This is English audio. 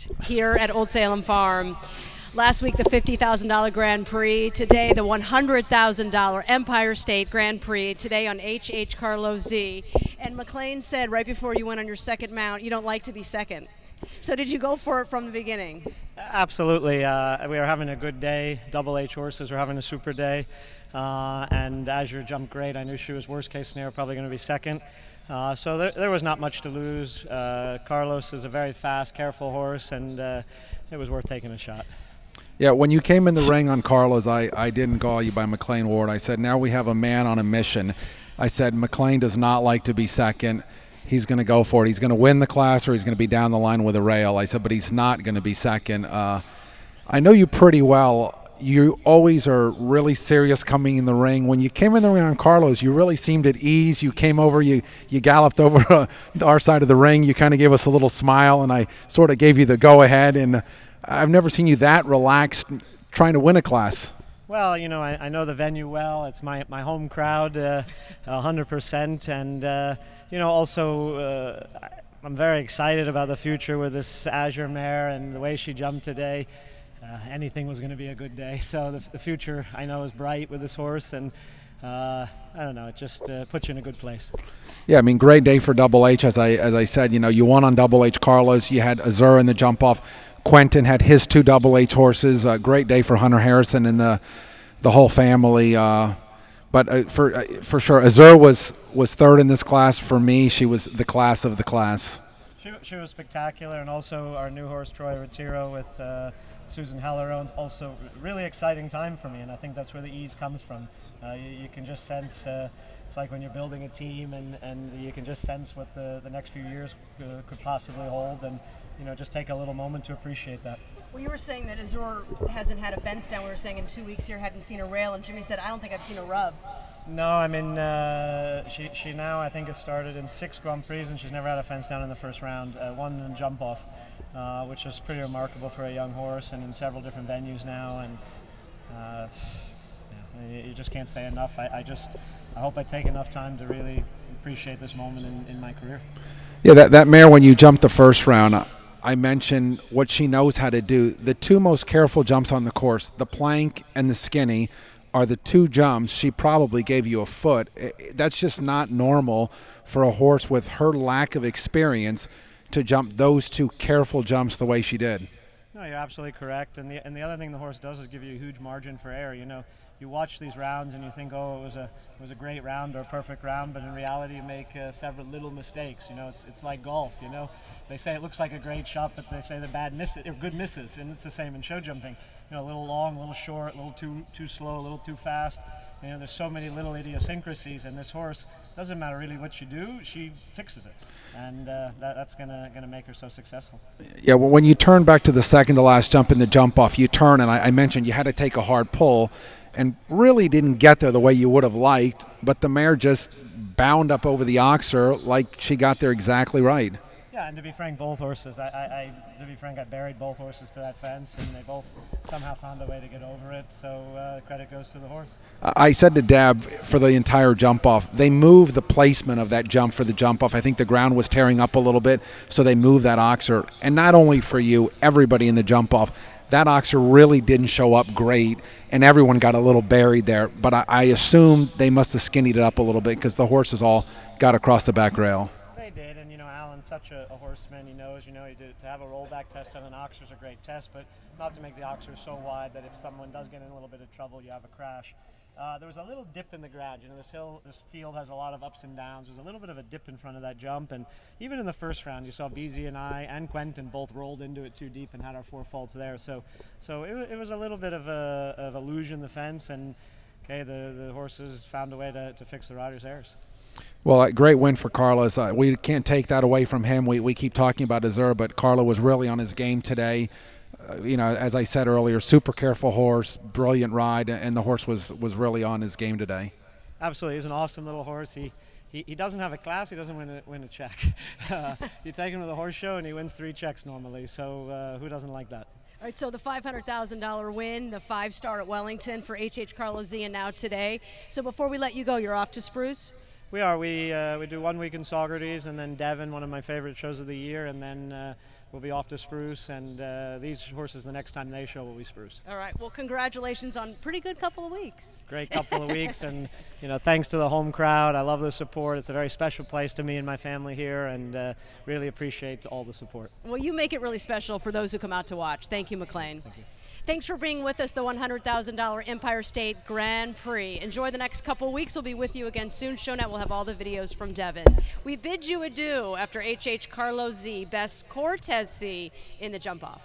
Next, here at Old Salem Farm. Last week, the $50,000 Grand Prix. Today, the $100,000 Empire State Grand Prix. Today on H.H. Carlo Z. And McLain said right before you went on your second mount, you don't like to be second. So did you go for it from the beginning? Absolutely. We were having a good day. Double H horses were having a super day. And Azure jumped great. I knew she was worst case scenario, probably going to be second. So there was not much to lose. Carlos is a very fast, careful horse, and it was worth taking a shot. Yeah, when you came in the ring on Carlos, I didn't call you by McLain Ward. I said, now we have a man on a mission. I said, McLain does not like to be second. He's going to go for it. He's going to win the class, or he's going to be down the line with a rail. I said, but he's not going to be second. I know you pretty well. You always are really serious coming in the ring. When you came in the ring on Carlos, you really seemed at ease. You came over, you galloped over our side of the ring. You kind of gave us a little smile, and I sort of gave you the go-ahead. And I've never seen you that relaxed trying to win a class. Well, you know, I know the venue well. It's my home crowd, 100%. And, you know, also I'm very excited about the future with this Azure mare and the way she jumped today. Anything was going to be a good day. So the future, I know, is bright with this horse, and I don't know, it just puts you in a good place. Yeah, I mean, great day for Double H. As I said, you know, you won on Double H Carlos. You had Azur in the jump off. Quentin had his two Double H horses. Great day for Hunter Harrison and the whole family. But for sure, Azur was third in this class. For me, she was the class of the class. She was spectacular, and also our new horse Troy Retiro with Susan Heller, also really exciting time for me, and I think that's where the ease comes from. You can just sense, it's like when you're building a team, and you can just sense what the next few years could possibly hold, and you know, just take a little moment to appreciate that. Well, you were saying that Azur hasn't had a fence down. We were saying in 2 weeks here hadn't seen a rail, and Jimmy said, I don't think I've seen a rub. No, I mean, she now I think has started in 6 Grand Prix, and she's never had a fence down in the first round, one in jump off, which is pretty remarkable for a young horse, and in several different venues now, and yeah, you just can't say enough. I hope I take enough time to really appreciate this moment in my career. Yeah, that mare, when you jumped the first round, I mentioned what she knows how to do. The two most careful jumps on the course, the plank and the skinny, are the two jumps she probably gave you a foot. That's just not normal for a horse with her lack of experience to jump those two careful jumps the way she did. No, you're absolutely correct. And the other thing the horse does is give you a huge margin for error. You know, you watch these rounds and you think, oh, it was a great round or a perfect round, but in reality you make several little mistakes. You know, it's like golf. You know, they say it looks like a great shot, but they say the bad misses, or good misses, and it's the same in show jumping. You know, a little long, a little short, a little too slow, a little too fast. You know, there's so many little idiosyncrasies, and this horse, doesn't matter really what you do, she fixes it, and that's gonna make her so successful. Yeah, well, when you turn back to the second to last jump in the jump off, you turn, and I mentioned you had to take a hard pull, and really didn't get there the way you would have liked, but the mare just bound up over the oxer like she got there exactly right. Yeah, and to be frank, both horses, I buried both horses to that fence, and they both somehow found a way to get over it, so credit goes to the horse. I said to Deb, for the entire jump off, they moved the placement of that jump for the jump off. I think the ground was tearing up a little bit, so they moved that oxer. And not only for you, everybody in the jump off, that oxer really didn't show up great, and everyone got a little buried there. But I assume they must have skinnied it up a little bit because the horses all got across the back rail. They did, and you know, Alan's such a horseman. He knows, you know, to have a rollback test on an oxer is a great test, but not to make the oxer so wide that if someone does get in a little bit of trouble, you have a crash. There was a little dip in the ground. You know, this field has a lot of ups and downs. There's a little bit of a dip in front of that jump, and even in the first round, you saw Beezy and I and Quentin both rolled into it too deep and had our 4 faults there. So it was a little bit of illusion, the fence, and okay, the horses found a way to fix the rider's errors. Well, a great win for Carlos. We can't take that away from him. We keep talking about Azur, but Carlo was really on his game today. You know, as I said earlier, super careful horse, brilliant ride, and the horse was really on his game today. Absolutely, he's an awesome little horse. He doesn't have a class. He doesn't win a check. You take him to the horse show and he wins 3 checks normally. So who doesn't like that? All right, so the $500,000 win, the 5-star at Wellington for H.H. Carlo Z, and now today. So before we let you go, you're off to Spruce. We are. We do 1 week in Saugerties, and then Devon, one of my favorite shows of the year, and then we'll be off to Spruce, and these horses, the next time they show, will be Spruce. All right. Well, congratulations on a pretty good couple of weeks. Great couple of weeks, and thanks to the home crowd. I love the support. It's a very special place to me and my family here, and really appreciate all the support. Well, you make it really special for those who come out to watch. Thank you, McLain. Thank you. Thanks for being with us, the $100,000 Empire State Grand Prix. Enjoy the next couple weeks. We'll be with you again soon. ShowNet will have all the videos from Devon. We bid you adieu after H.H. Carlo Z bests Cortez C in the jump-off.